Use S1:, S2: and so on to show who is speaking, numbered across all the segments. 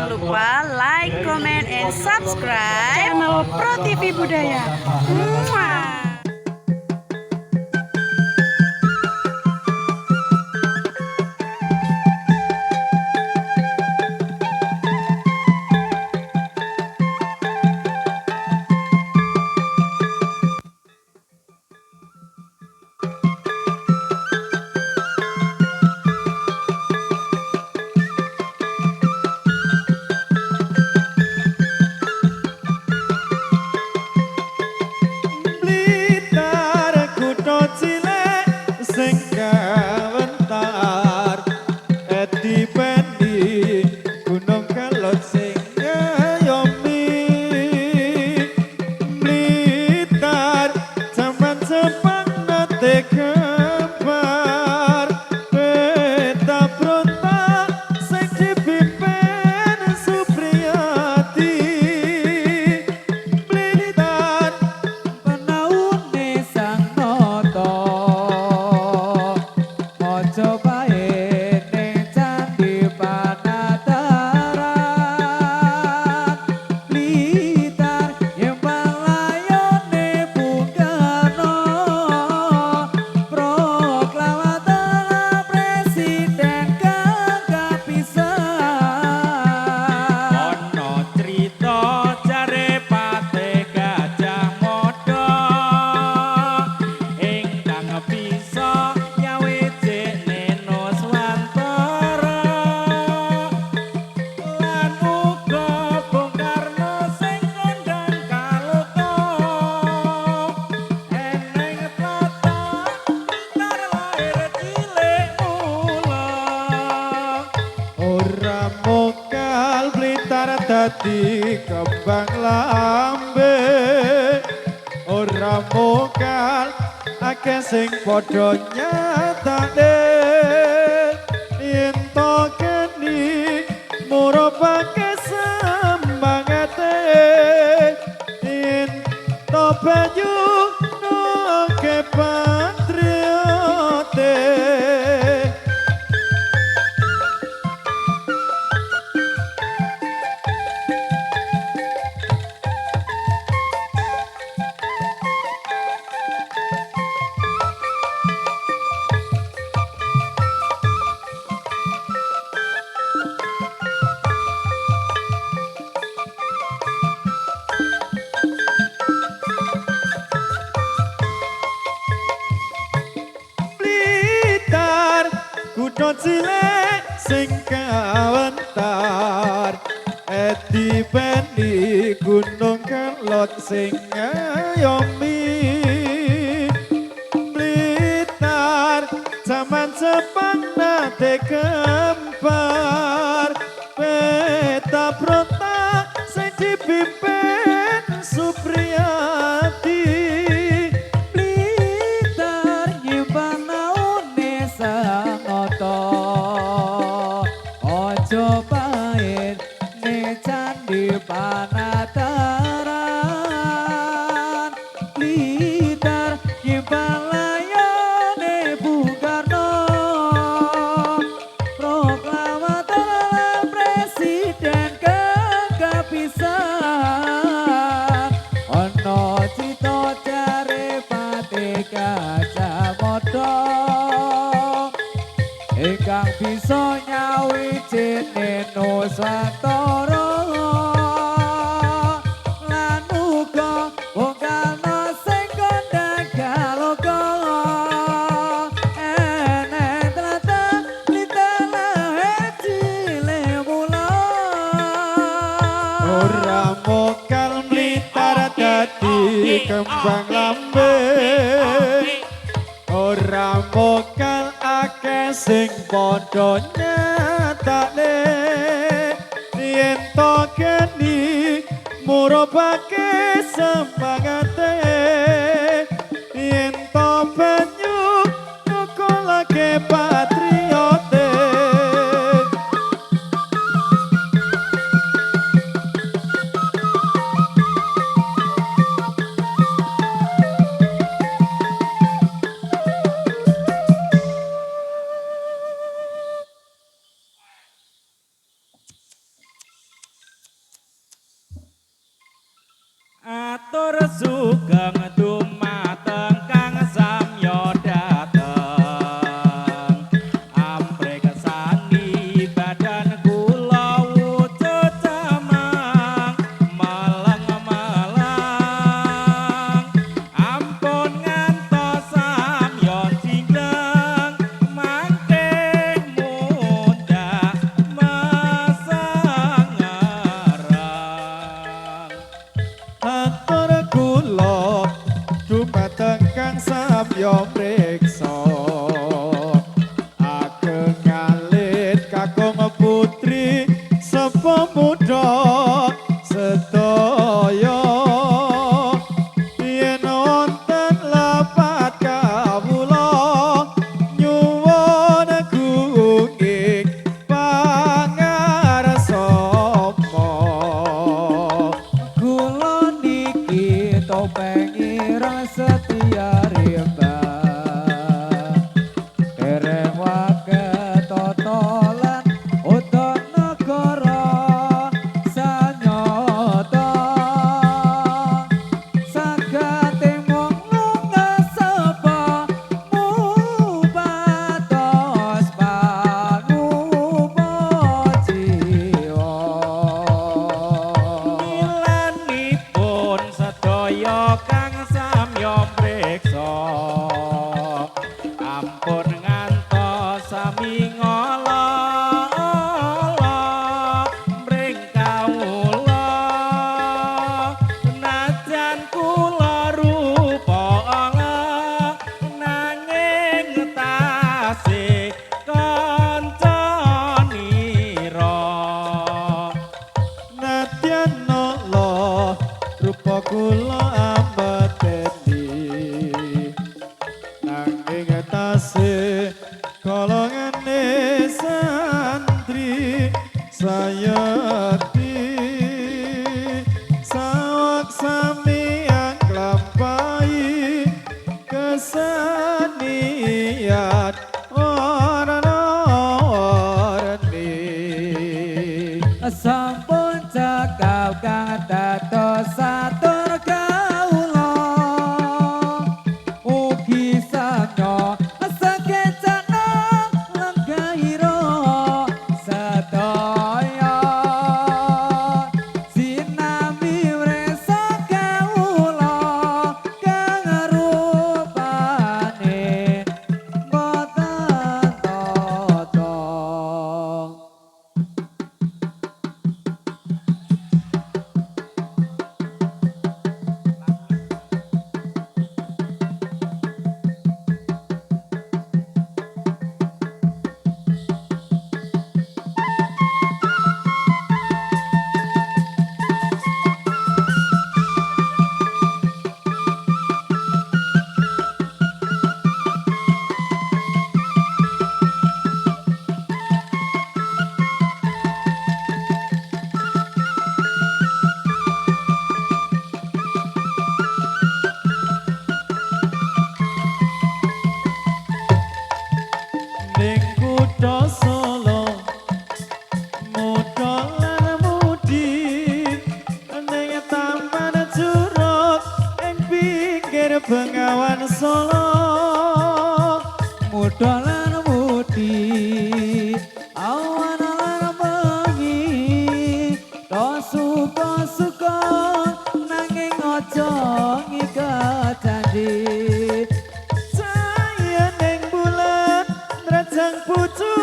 S1: Jangan lupa like, comment, and subscribe channel Pro TV Budaya. Muah.
S2: Dadi kembang lambe ora mokal akeh sing padha nyatakne yen to keni murupake sembangate yen to banyu no ke patriote. Kutha cilik sing kawentar dipendi gunung kelot sing ngayomi Blitar zaman Jepang nate kempar peta pronta sing dipimpin Supriyati
S3: Blitar nyimpan naune ojo pahit ne candi panataran Blitar nyimpan layone Bung Karno proklamator presiden kepisan ono cita jare Pati Gajah Mada ingkang bisa nyawijine Nusantara lan uga Bung Karno sing kondhang galoka eneng tlatah litalah cilik mula
S2: ora mokal Blitar dadi kembang lambe ora mokal akeh sing padha nyatakne yen to geni murupake sembangate yen to banyu nyokolake patriote. matur sugeng dumateng kang samya dateng amprek sani badan kula wujud damang malang-malang ampun ngantos samya jingleng mangking mundhak masangarang atur kula dumateng kang samya mriksa ageng ngalit kakung putri sepo muda sedaya yen wonten lapat kawula nyuwun gunging pangarsama
S3: Kula niki topeng ireng setia rimba dereng waket totolan udan negara sanyata sagating wong lungasapa mubatos panubajiwa
S2: milanipun sedaya kang samya mriksa ampun ngantos sami ngala-ala mring kawula najan kula rupa ala nanging tasih kancanira nadyan nala rupa kula ambeteni nanging tasih kalongane santri sayakti sawak samiang klampai kesenian warna-warni
S3: sampun cekap kang dados satur kawula ugi sanya sakecana lenggahira sedaya sinambi wresa kawula kang rupane boten tata
S2: ning kutha Solo muda lan mudi ning taman juruk ing pinggir Bengawan Solo
S3: muda lan mudi awan lan bengi to suka-suka nanging aja ngiket janji
S2: saya ning bulan rajang pucu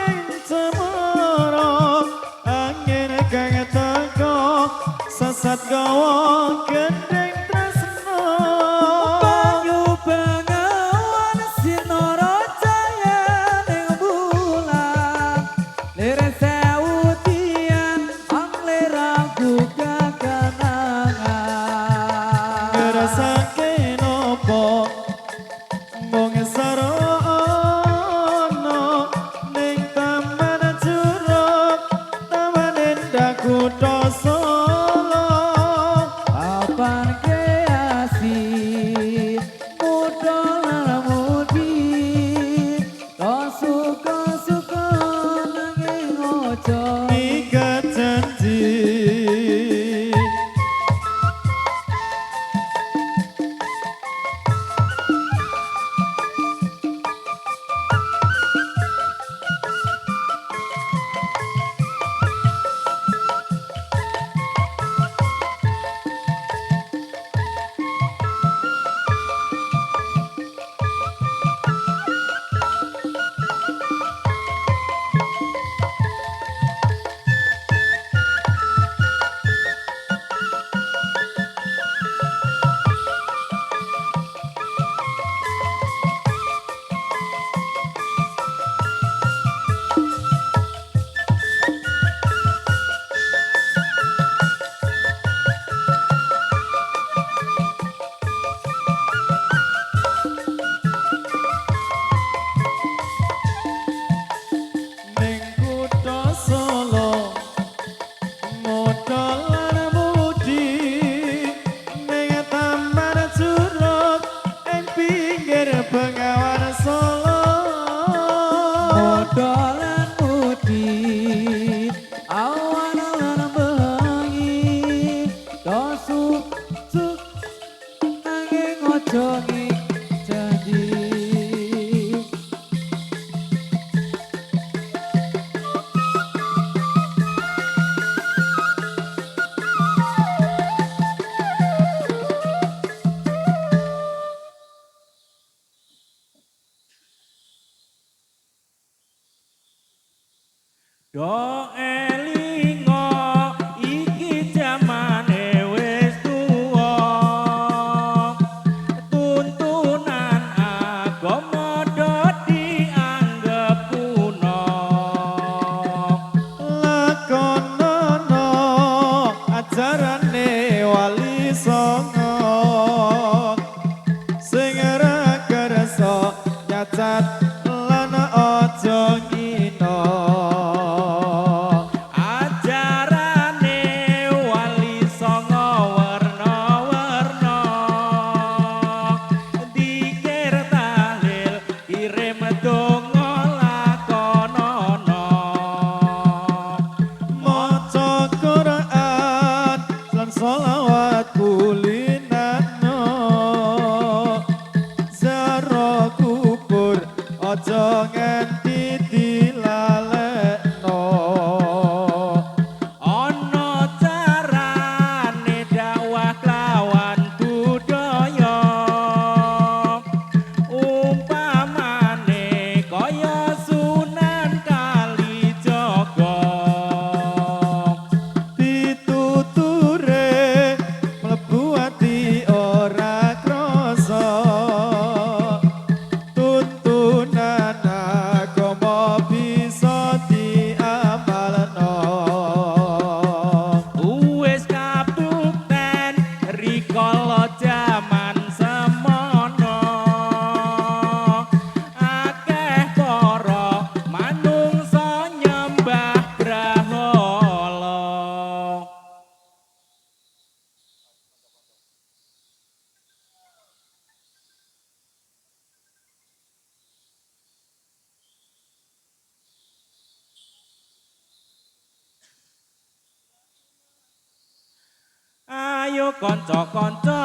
S2: ing cemara angin kang teka sesat gawa gendeng tresno
S3: banyu bengawan sinara jaya ning bulan lere sewu tian angleraku kekenangan
S2: ngrasake nopo mung sarono ning taman juruk taman endah kutha Solo
S3: papan kreasi muda lan mudi to suka-suka nanging aja
S2: ikat janji Do elingo iki jamane wis tuwa tuntunan agama do dianggep kuno lakonono ajarane wali songo sing ora kersa nyacat lan aja ngina ajarane wali songo werna-werna dikir tahlil kirim donga lakonono maca Quran lan sholawat kulinano zaro kubur aja nganti dilalekno ana carane dakwah lawan budaya umpamane kaya Sunan Kalijaga pituture mlebu ati ora krasa tuntunan agama bisa diamalno wis kabukten rikala jaman semono akeh para manungsa nyembah brahala ayo kanca-kanca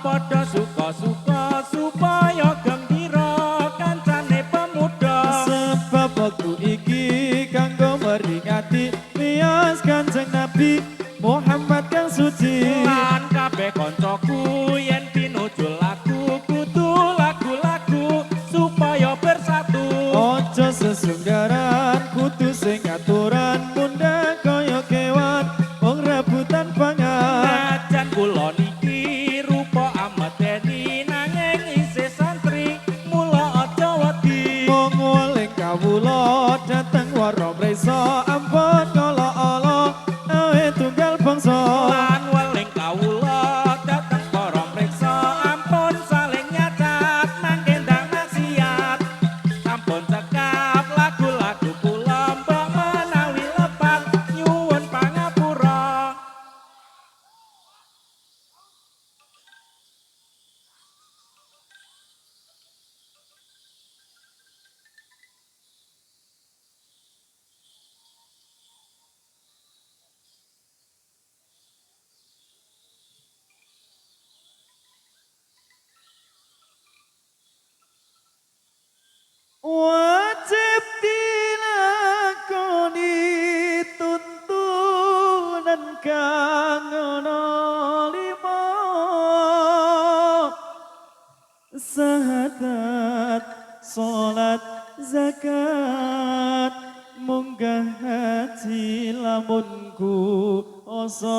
S2: padha suka-suka supaya gembira kancane pemuda sebab wektu iki kanggo meringati miyos Kanjeng Nabi Muhammad kang suci lan kabeh kancaku yen pinuju lagu kudu lagu-lagu supaya bersatu aja sesunggaran kudu sing aturan mundhak kaya kewan wong rebutan pangan najan kula niki rupa amadeni nanging isih santri mula aja wedi wong weling kawula dateng waro mresa ampun kala ala awe tunggal bangsa lan weling kawula dateng para mresa ampun saling nyacat mangke ndang maksiat sampun cekap lagu-lagu kula mbok menawi lepat nyuwun pangapura wajib dilakoni tuntunan kang ana lima syahadat salat zakat munggah haji lamunku asa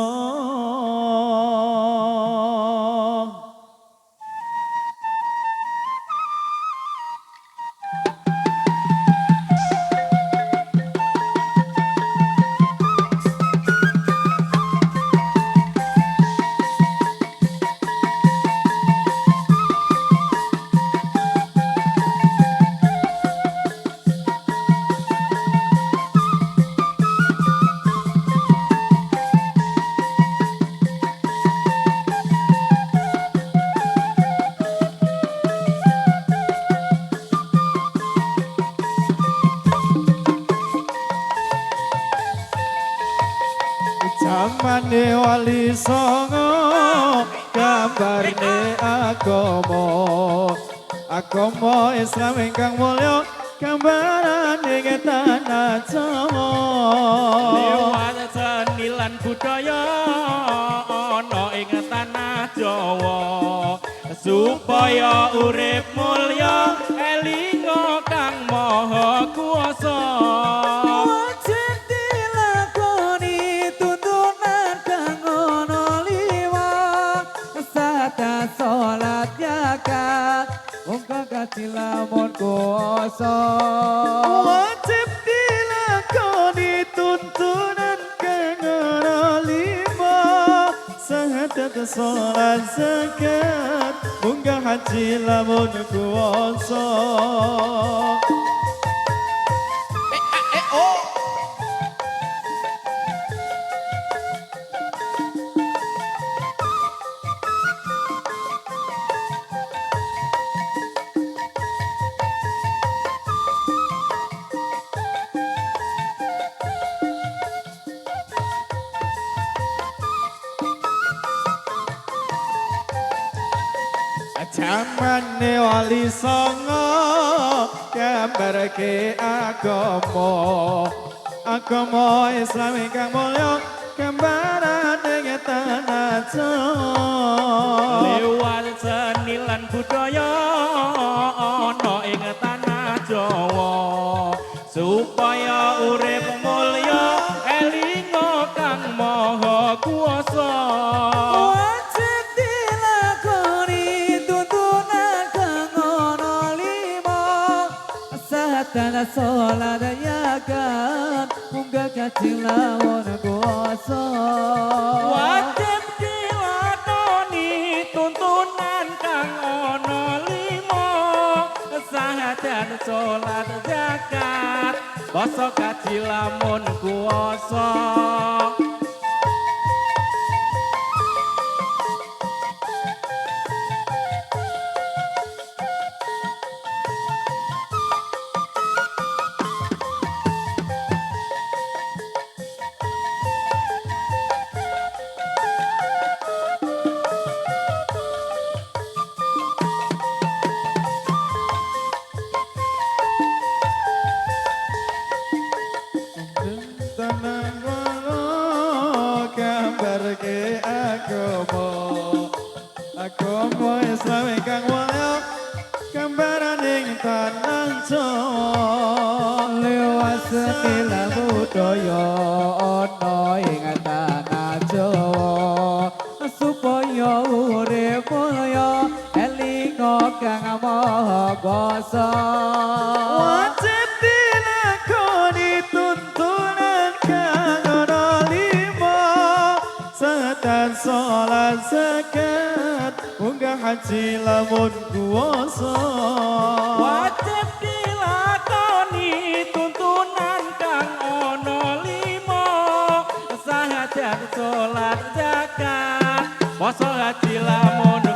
S2: jamane wali songo gambarne agama Islam ingkang mulya gambarane tanah Jawa liwat seni lan budaya ana ing tanah Jawa supaya urip mulya elinga kang maha kuwasa wajib
S3: kaji lamun kuasa.
S2: Wajib dilakoni tuntunan kang ana lima, syahadat salat zakat munggah haji lamun kuwasa. Jamane wali songo gambar ke agama Islam ingkang mulya gambarane tanah Jawa
S4: lewat seni lan budaya ana ing tanah Jawa supaya urip mulya elinga kang maha kuwasa.
S3: Wajib dilakoni tuntunan kang ana lima, syahadat salat zakat munggah kaji lamun kuasa.
S4: Wajib dilakoni tuntunan kang ana lima, syahadat salat zakat basa kaji lamun kuwasa.
S2: tanah Jawa gambar ke agama Islam ingkang mulya gambarane tanah Jawa
S3: Lewat seni lan budaya ana ing tanah Jawa supaya urip mulya elinga kang maha kuwasa.
S2: wajib dilakoni tuntunan kang ana lima, syahadat salat zakat munggah haji lamun kuwasa.
S4: Wajib dilakoni tuntunan kang ana lima, syahadat salat zakat poso haji lamun